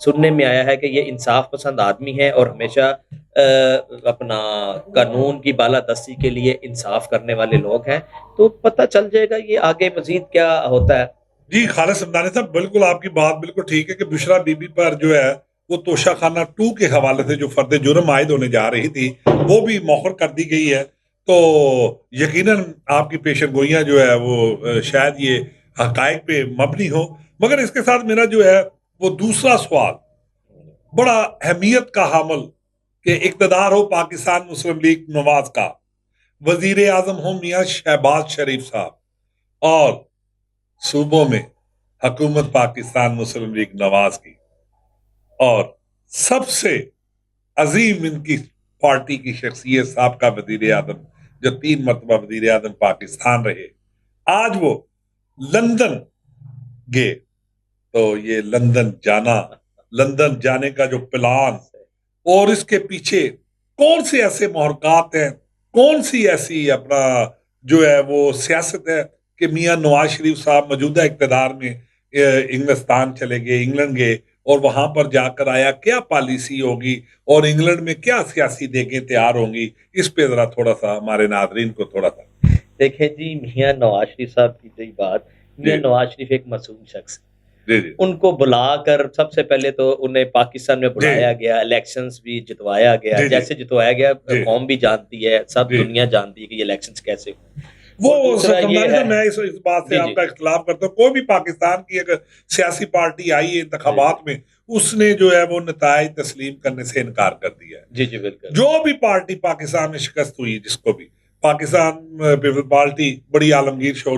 سننے میں آیا ہے کہ یہ انصاف پسند آدمی ہے اور ہمیشہ اپنا قانون کی بالادستی کے لیے انصاف کرنے والے لوگ ہیں. تو پتہ چل جائے گا یہ آگے مزید کیا ہوتا ہے. جی خالد سمدانی صاحب، بالکل آپ کی بات بالکل ٹھیک ہے کہ بشرا بی بی پر جو ہے وہ توشہ خانہ 2 کے حوالے سے جو فرد جرم عائد ہونے جا رہی تھی وہ بھی مؤخر کر دی گئی ہے. تو یقیناً آپ کی پیشن گوئیاں جو ہے وہ شاید یہ حقائق پہ مبنی ہو، مگر اس کے ساتھ میرا جو ہے وہ دوسرا سوال بڑا اہمیت کا حامل کہ اقتدار ہو پاکستان مسلم لیگ نواز کا، وزیر اعظم ہو میاں شہباز شریف صاحب، اور صوبوں میں حکومت پاکستان مسلم لیگ نواز کی، اور سب سے عظیم ان کی پارٹی کی شخصیت سابقہ وزیر اعظم جو 3 مرتبہ وزیر اعظم پاکستان رہے، آج وہ لندن گئے. تو یہ لندن جانے کا جو پلان اور اس کے پیچھے کون سے ایسے محرکات ہیں، کون سی ایسی اپنا جو ہے وہ سیاست ہے کہ میاں نواز شریف صاحب موجودہ اقتدار میں انگلستان چلے گئے، انگلینڈ گئے اور وہاں پر جا کر آیا کیا پالیسی ہوگی اور انگلینڈ میں کیا سیاسی دیگیں تیار ہوں گی، اس پہ ذرا تھوڑا سا ہمارے ناظرین کو تھوڑا سا. دیکھیں جی، میاں نواز شریف صاحب کی رہی بات، میاں نواز شریف ایک معصوم شخص ہے. جی ان کو بلا کر سب سے پہلے تو انہیں پاکستان میں بلایا گیا، الیکشنز بھی جتوایا گیا، جیسے جتوایا گیا قوم بھی جانتی ہے، سب دنیا جانتی ہے کہ یہ الیکشنز کیسے ہوئے. وہ میں اس بات سے آپ کا اختلاف کرتا ہوں. کوئی بھی پاکستان کی اگر سیاسی پارٹی آئی ہے انتخابات میں، اس نے جو ہے وہ نتائج تسلیم کرنے سے انکار کر دیا ہے. جی بالکل. جو بھی پارٹی پاکستان میں شکست ہوئی، جس کو بھی پاکستان پیپل پارٹی بڑی عالمگیر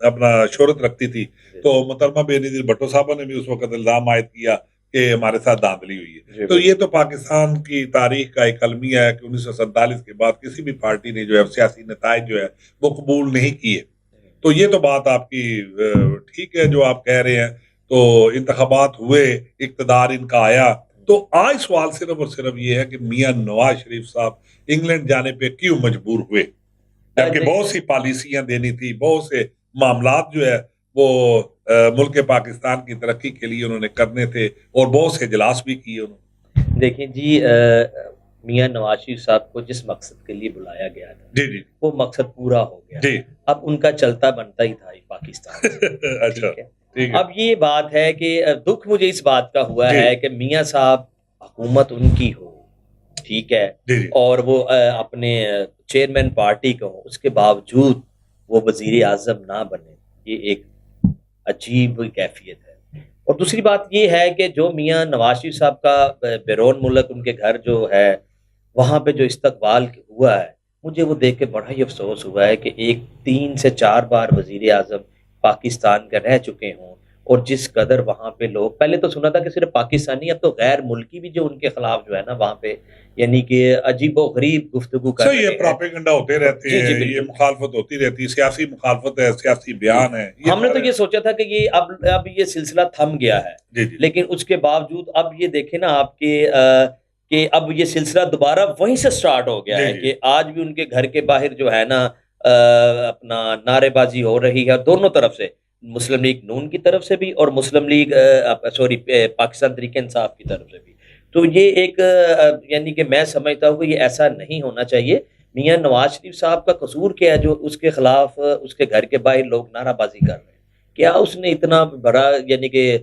اپنا شہرت رکھتی تھی، تو محترمہ بے نظیر بھٹو صاحبہ نے بھی اس وقت الزام عائد کیا کہ ہمارے ساتھ دھاندلی ہوئی ہے. تو یہ تو پاکستان کی تاریخ کا ایک المیہ ہے کہ 1947 کے بعد کسی بھی پارٹی نے جو ہے سیاسی نتائج جو ہے وہ قبول نہیں کیے. تو یہ تو بات آپ کی ٹھیک ہے جو آپ کہہ رہے ہیں. تو انتخابات ہوئے، اقتدار ان کا آیا. تو آج سوال صرف اور صرف یہ ہے کہ میاں نواز شریف صاحب انگلینڈ جانے پہ کیوں مجبور ہوئے، جبکہ بہت سی پالیسیاں دینی تھی، بہت سے معاملات جو ہے وہ ملک پاکستان کی ترقی کے لیے انہوں نے کرنے تھے اور بہت سے اجلاس بھی کیے انہوں نے. دیکھیں جی، میاں نواز شریف صاحب کو جس مقصد کے لیے بلایا گیا تھا وہ مقصد پورا ہو گیا. اب ان کا چلتا بنتا ہی تھا پاکستان سے. اچھا، اب یہ بات ہے کہ دکھ مجھے اس بات کا ہوا ہے کہ میاں صاحب حکومت ان کی ہو، ٹھیک ہے، اور وہ اپنے چیئرمین پارٹی کا ہو، اس کے باوجود وہ وزیر اعظم نہ بنے. یہ ایک عجیب کیفیت ہے. اور دوسری بات یہ ہے کہ جو میاں نواز شریف صاحب کا بیرون ملک ان کے گھر جو ہے وہاں پہ جو استقبال ہوا ہے، مجھے وہ دیکھ کے بڑا ہی افسوس ہوا ہے کہ 3 سے 4 بار وزیر اعظم پاکستان کے رہ چکے ہوں، اور جس قدر وہاں پہ لوگ، پہلے تو سنا تھا کہ صرف پاکستانی، اب تو غیر ملکی بھی جو ان کے خلاف جو ہے نا وہاں پہ یعنی کہ عجیب و غریب گفتگو کر رہے ہیں. یہ پروپیگنڈا ہوتے رہتے ہیں، یہ مخالفت ہوتی رہتی ہے، سیاسی مخالفت ہے، سیاسی بیان ہے. ہم نے تو یہ سوچا تھا کہ یہ اب یہ سلسلہ تھم گیا ہے، لیکن اس کے باوجود اب یہ دیکھیں نا آپ کہ اب یہ سلسلہ دوبارہ وہیں سے سٹارٹ ہو گیا ہے کہ آج بھی ان کے گھر کے باہر جو ہے نا اپنا نعرے بازی ہو رہی ہے دونوں طرف سے، مسلم لیگ نون کی طرف سے بھی اور مسلم لیگ پاکستان تحریک انصاف کی طرف سے بھی. تو یہ ایک یعنی کہ میں سمجھتا ہوں کہ یہ ایسا نہیں ہونا چاہیے. میاں نواز شریف صاحب کا قصور کیا ہے جو اس کے خلاف اس کے گھر کے باہر لوگ نعرہ بازی کر رہے ہیں؟ کیا اس نے اتنا بڑا یعنی کہ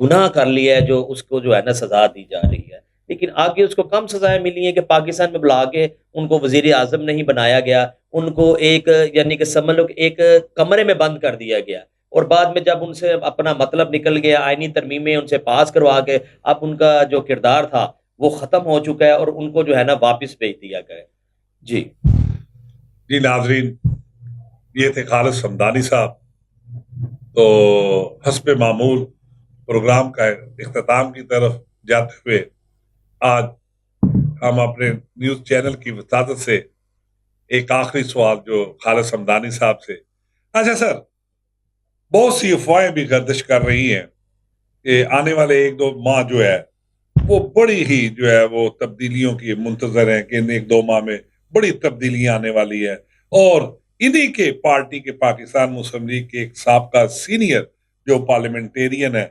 گناہ کر لیا ہے جو اس کو جو ہے نا سزا دی جا رہی ہے؟ لیکن آگے اس کو کم سزائیں ملی ہیں کہ پاکستان میں بلا کے ان کو وزیر اعظم نہیں بنایا گیا، ان کو ایک یعنی کہ سمجھ لو کہ ایک کمرے میں بند کر دیا گیا، اور بعد میں جب ان سے اپنا مطلب نکل گیا، آئینی ترمیمیں ان سے پاس کروا کے اب ان کا جو کردار تھا وہ ختم ہو چکا ہے اور ان کو جو ہے نا واپس بھیج دیا گیا. جی ناظرین، یہ تھے خالد سمدانی صاحب. تو حسب معمول پروگرام کا اختتام کی طرف جاتے ہوئے آج ہم اپنے نیوز چینل کی وساطت سے ایک آخری سوال جو خالد سمدانی صاحب سے. اچھا سر، بہت سی افواہیں بھی گردش کر رہی ہیں کہ آنے والے 1-2 ماہ جو ہے وہ بڑی ہی جو ہے وہ تبدیلیوں کی منتظر ہیں کہ ان 1-2 ماہ میں بڑی تبدیلیاں آنے والی ہے. اور انہی کے پارٹی کے پاکستان مسلم لیگ کے ایک سابقہ سینئر جو پارلیمنٹیرین ہے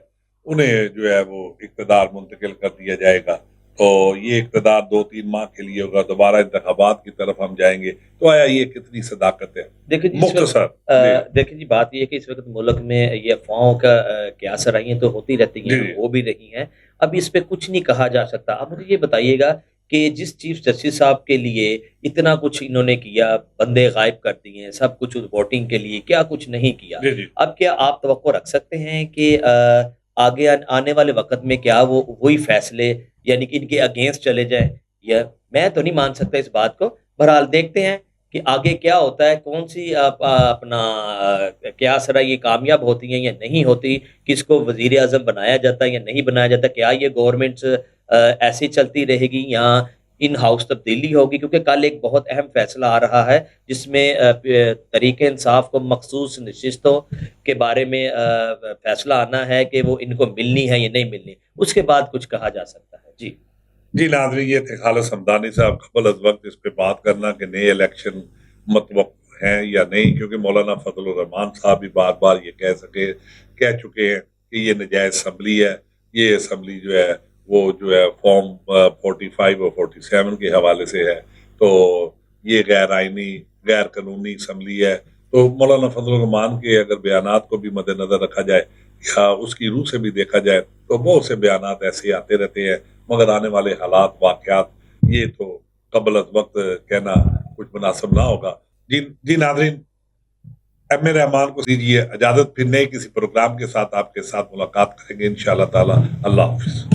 انہیں جو ہے وہ اقتدار منتقل کر دیا جائے گا، تو یہ اقتدار 2-3 ماہ کے لیے ہوگا، دوبارہ انتخابات کی طرف ہم جائیں گے، تو آیا یہ کتنی صداقت ہے؟ دیکھیں جی اس وقت مختصر دیکھیں جی بات یہ ہے کہ اس وقت ملک میں یہ افواہوں کا کیا سرائیاں تو ہوتی رہتی ہیں، جی ہو بھی رہی ہیں، اب اس پہ کچھ نہیں کہا جا سکتا۔ اب مجھے یہ بتائیے گا کہ جس چیف جسٹس صاحب کے لیے اتنا کچھ انہوں نے کیا، بندے غائب کر دیے ہیں، سب کچھ ووٹنگ کے لیے کیا کچھ نہیں کیا، جی جی اب کیا آپ توقع رکھ سکتے ہیں کہ آگے آنے والے وقت میں کیا وہ وہی فیصلے یعنی کہ ان کے اگینسٹ چلے جائیں؟ یا میں تو نہیں مان سکتا اس بات کو، بہرحال دیکھتے ہیں کہ آگے کیا ہوتا ہے، کون سی اپنا کیا سرا یہ کامیاب ہوتی ہیں یا نہیں ہوتی، کس کو وزیر اعظم بنایا جاتا ہے یا نہیں بنایا جاتا، کیا یہ گورنمنٹ ایسی چلتی رہے گی یا ان ہاؤس تبدیلی ہوگی، کیونکہ کل ایک بہت اہم فیصلہ آ رہا ہے جس میں تحریک انصاف کو مخصوص نشستوں کے بارے میں فیصلہ آنا ہے کہ وہ ان کو ملنی ہے یا نہیں ملنی، اس کے بعد کچھ کہا جا سکتا ہے۔ جی جی ناظرین، یہ تھے خالد حمدانی صاحب، قبل از وقت اس پہ بات کرنا کہ نئے الیکشن متوقع ہیں یا نہیں، کیونکہ مولانا فضل الرحمان صاحب بھی بار بار یہ کہہ چکے ہیں کہ یہ نجائز اسمبلی ہے، یہ اسمبلی جو ہے وہ جو ہے فارم 45 اور 47 کے حوالے سے ہے، تو یہ غیر آئینی غیر قانونی اسمبلی ہے۔ تو مولانا فضل الرحمان کے اگر بیانات کو بھی مد نظر رکھا جائے یا اس کی روح سے بھی دیکھا جائے تو بہت سے بیانات ایسے آتے رہتے ہیں، مگر آنے والے حالات واقعات یہ تو قبل از وقت کہنا کچھ مناسب نہ ہوگا۔ جی ناظرین، ایم اے رحمان کو دیجیے اجازت، پھر نئے کسی پروگرام کے ساتھ آپ کے ساتھ ملاقات کریں گے انشاءاللہ تعالی۔ اللہ حافظ۔